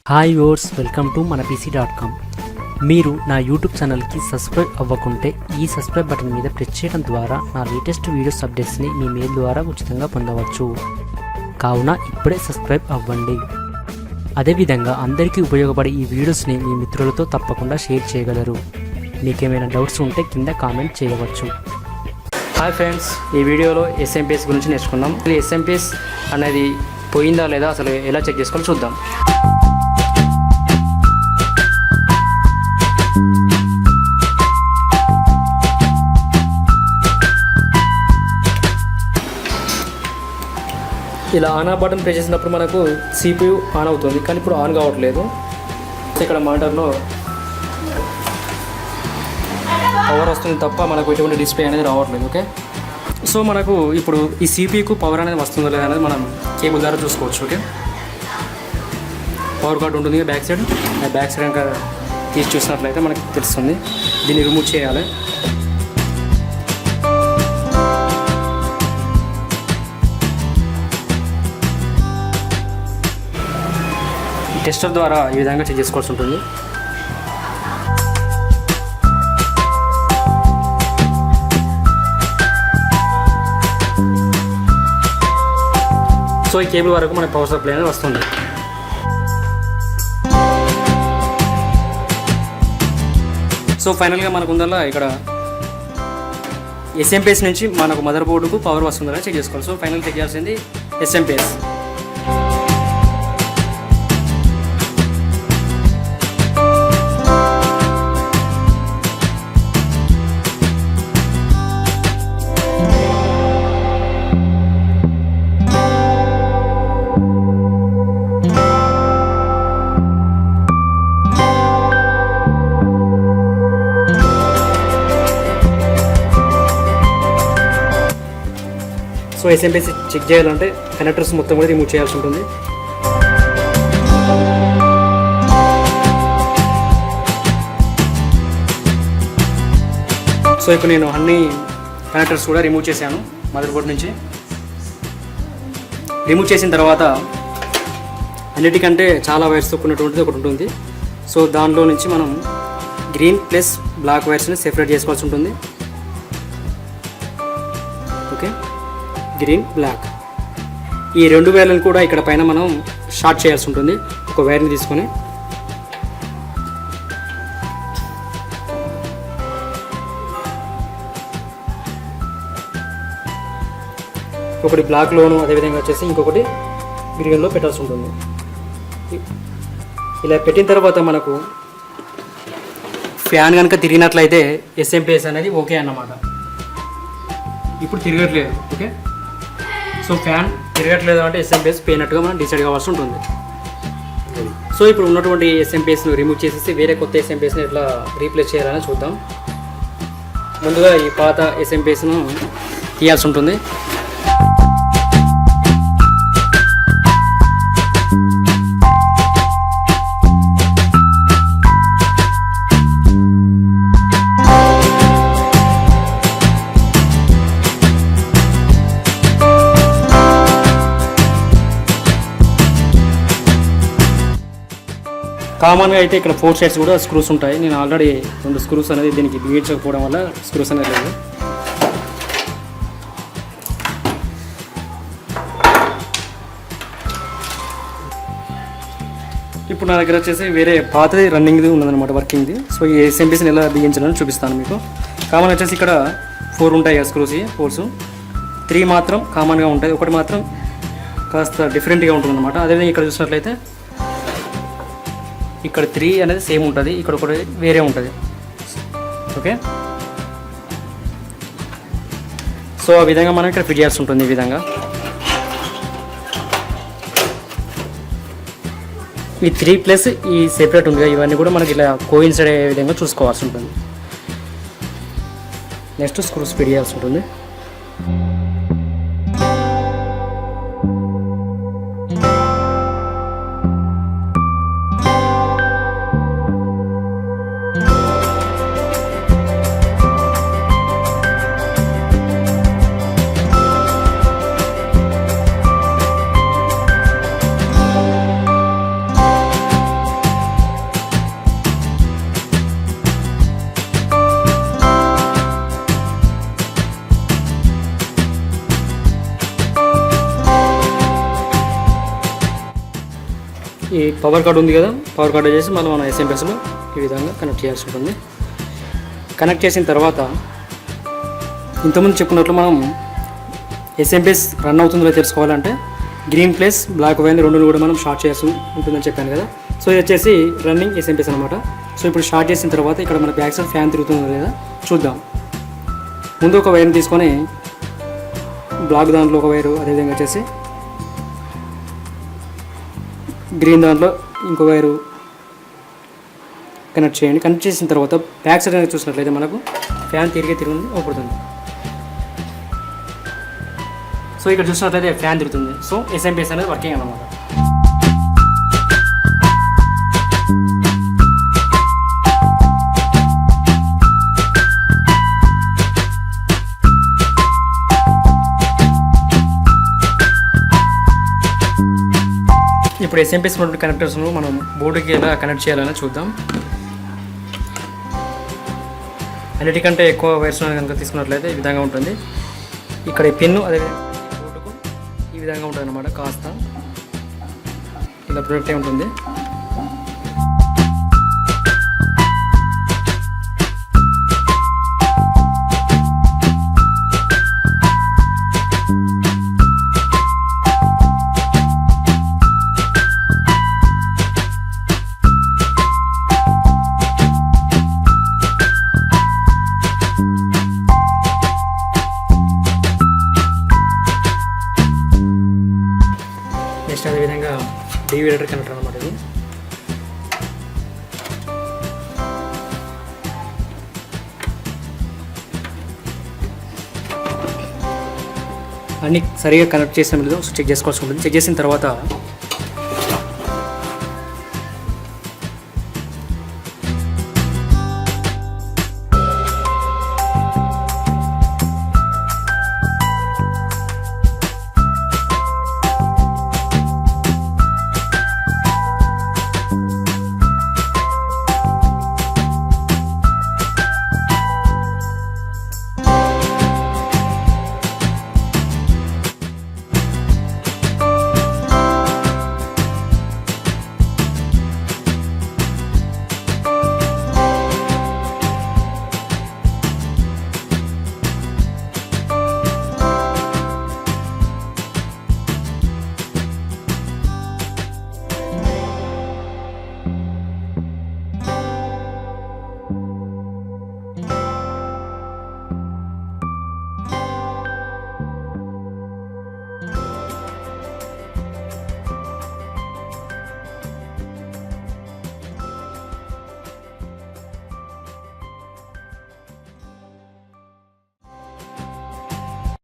Hi viewers, welcome to ManaPC.com. మీరు నా YouTube ఛానల్కి సబ్స్క్రైబ్ అవ్వకుంటే ఈ సబ్స్క్రైబ్ బటన్ మీద ప్రెస్ చేయడం ద్వారా నా లేటెస్ట్ వీడియోస్ అప్డేట్స్ని మీ మెయిల్ ద్వారా ఉచితంగా పొందవచ్చు. కావున ఇప్పుడే సబ్స్క్రైబ్ అవ్వండి. అదేవిధంగా అందరికీ ఉపయోగపడే ఈ వీడియోస్ని మీ మిత్రులతో తప్పకుండా షేర్ చేయగలరు. మీకేమైనా డౌట్స్ ఉంటే కింద కామెంట్ చేయవచ్చు. హాయ్ ఫ్రెండ్స్, ఈ వీడియోలో SMPS గురించి నేర్చుకుందాం. SMPS అనేది పోయిందా లేదా, అసలు ఎలా చెక్ చేసుకోవాలో చూద్దాం. ఇలా ఆన్ ఆ బటన్ ప్రెస్ చేసినప్పుడు మనకు CPU ఆన్ అవుతుంది, కానీ ఇప్పుడు ఆన్ కావట్లేదు. ఇక్కడ మానిటర్లో పవర్ వస్తుంది తప్ప మనకు ఎటువంటి డిస్ప్లే అనేది రావట్లేదు. ఓకే, సో మనకు ఇప్పుడు ఈ CPUకు పవర్ అనేది వస్తుందో లేదా అనేది మనం కేబుల్ ద్వారా చూసుకోవచ్చు. ఓకే, పవర్ కార్డ్ ఉంటుంది బ్యాక్ సైడ్. బ్యాక్ సైడ్ కనుక తీసి చూసినట్లయితే మనకు తెలుస్తుంది. దీన్ని రిమూవ్ చేయాలి. టెస్టర్ ద్వారా ఈ విధంగా చెక్ చేసుకోవాల్సి ఉంటుంది. సో ఈ కేబుల్ వరకు మనకి పవర్ సప్లై అనేది వస్తుంది. సో ఫైనల్గా మనకు ఉందల్లా ఇక్కడ SMPS నుంచి మనకు మదర్ బోర్డుకు పవర్ వస్తుందని చెక్ చేసుకోవాలి. సో ఫైనల్ చెక్ చేయాల్సింది SMPS. సో SMPS చెక్ చేయాలంటే కనెక్టర్స్ మొత్తం కూడా రిమూవ్ చేయాల్సి ఉంటుంది. సో ఇప్పుడు నేను అన్ని కనెక్టర్స్ కూడా రిమూవ్ చేశాను మదర్ బోర్డ్ నుంచి. రిమూవ్ చేసిన తర్వాత అన్నిటికంటే చాలా వైర్స్తో ఉన్నటువంటిది ఒకటి ఉంటుంది. సో దానిలో నుంచి మనం గ్రీన్ ప్లస్ బ్లాక్ వైర్స్ని సెపరేట్ చేసుకోవాల్సి ఉంటుంది. ఓకే, గ్రీన్ బ్లాక్ ఈ రెండు వైర్లను కూడా ఇక్కడ పైన మనం షార్ట్ చేయాల్సి ఉంటుంది. ఒక వైర్ని తీసుకొని ఒకటి బ్లాక్లోను, అదేవిధంగా వచ్చేసి ఇంకొకటి గ్రీన్లో పెట్టాల్సి ఉంటుంది. ఇలా పెట్టిన తర్వాత మనకు ఫ్యాన్ కనుక తిరిగినట్లయితే SMPS అనేది ఓకే అన్నమాట. ఇప్పుడు తిరగట్లేదు. ఓకే, సో ఫ్యాన్ తిరగట్లేదు అంటే SMPS పోయినట్టుగా మనం డిసైడ్ కావాల్సి ఉంటుంది. సో ఇప్పుడు ఉన్నటువంటి SMPSను రిమూవ్ చేసేసి వేరే కొత్త SMPSని ఎట్లా రీప్లేస్ చేయాలని చూద్దాం. ముందుగా ఈ పాత SMPSను తీయాల్సి ఉంటుంది. కామన్గా అయితే ఇక్కడ 4 సైడ్స్ కూడా స్క్రూస్ ఉంటాయి. నేను ఆల్రెడీ 2 స్క్రూస్ అనేది దీనికి బిగించకపోవడం వల్ల స్క్రూస్ అనేది లేదు. ఇప్పుడు నా దగ్గర వచ్చేసి వేరే పాతది రన్నింగ్ది ఉన్నదన్నమాట, వర్కింగ్ది. సో ఈ SMPSని ఎలా బిగించాలని చూపిస్తాను మీకు. కామన్ వచ్చేసి ఇక్కడ 4 ఉంటాయి కదా స్క్రూస్, 4 3 మాత్రం కామన్గా ఉంటాయి, ఒకటి మాత్రం కాస్త డిఫరెంట్గా ఉంటుంది అనమాట. అదేవిధంగా ఇక్కడ చూసినట్లయితే ఇక్కడ 3 అనేది సేమ్ ఉంటుంది, ఇక్కడ ఒకటి వేరే ఉంటుంది. ఓకే, సో ఆ విధంగా మనం ఇక్కడ ఫిట్ చేయాల్సి ఉంటుంది. ఈ విధంగా ఈ 3 ప్లస్ ఈ సెపరేట్ ఉంది, ఇవన్నీ కూడా మనకి ఇలా కోయిన్సైడ్ అయ్యే విధంగా చూసుకోవాల్సి ఉంటుంది. నెక్స్ట్ స్క్రూస్ ఫిట్ చేయాల్సి ఉంటుంది. ఈ పవర్ కార్డు ఉంది కదా, పవర్ కార్డు చేసి మనం SMPSలో ఈ విధంగా కనెక్ట్ చేయాల్సి ఉంటుంది. కనెక్ట్ చేసిన తర్వాత ఇంతకుముందు చెప్పుకున్నట్లు మనం SMPS రన్ అవుతుందో తెలుసుకోవాలంటే గ్రీన్ ప్లస్ బ్లాక్ వైర్ రెండును కూడా మనం షార్ట్ చేయాల్సి ఉంటుందని చెప్పాను కదా. సో ఇది వచ్చేసి రన్నింగ్ SMPS అనమాట. సో ఇప్పుడు షార్ట్ చేసిన తర్వాత ఇక్కడ మన బ్యాక్ సైడ్ ఫ్యాన్ తిరుగుతుందో లేదా చూద్దాం. ముందు ఒక వైర్ని తీసుకొని బ్లాక్ దాంట్లో ఒక వైరు, అదేవిధంగా వచ్చేసి గ్రీన్ దాంట్లో ఇంకో వైరు కనెక్ట్ చేయండి. కనెక్ట్ చేసిన తర్వాత బ్యాక్ సైడ్ అనేది చూసినట్లయితే మనకు ఫ్యాన్ తిరిగి అవుపడుతుంది. సో ఇక్కడ చూసినట్లయితే ఫ్యాన్ తిరుగుతుంది. సో SMPS అనేది వర్కింగ్ అన్నమాట. ఇప్పుడు SMPS ఉన్నటువంటి కనెక్టర్స్ను మనం బోర్డుకి ఎలా కనెక్ట్ చేయాలని చూద్దాం. అన్నిటికంటే ఎక్కువ వైర్స్ కనుక తీసుకున్నట్లయితే ఈ విధంగా ఉంటుంది. ఇక్కడ ఈ పిన్ను అదే బోర్డుకు ఈ విధంగా ఉంటుంది అన్నమాట. కాస్త ఇలా ప్రొడక్టే ఉంటుంది. నెక్స్ట్ అదేవిధంగా డివిడర్ కనెక్టర్ అనమాట. ఇది అన్ని సరిగా కనెక్ట్ చేసిన చెక్ చేసుకోవాల్సి ఉంటుంది. చెక్ చేసిన తర్వాత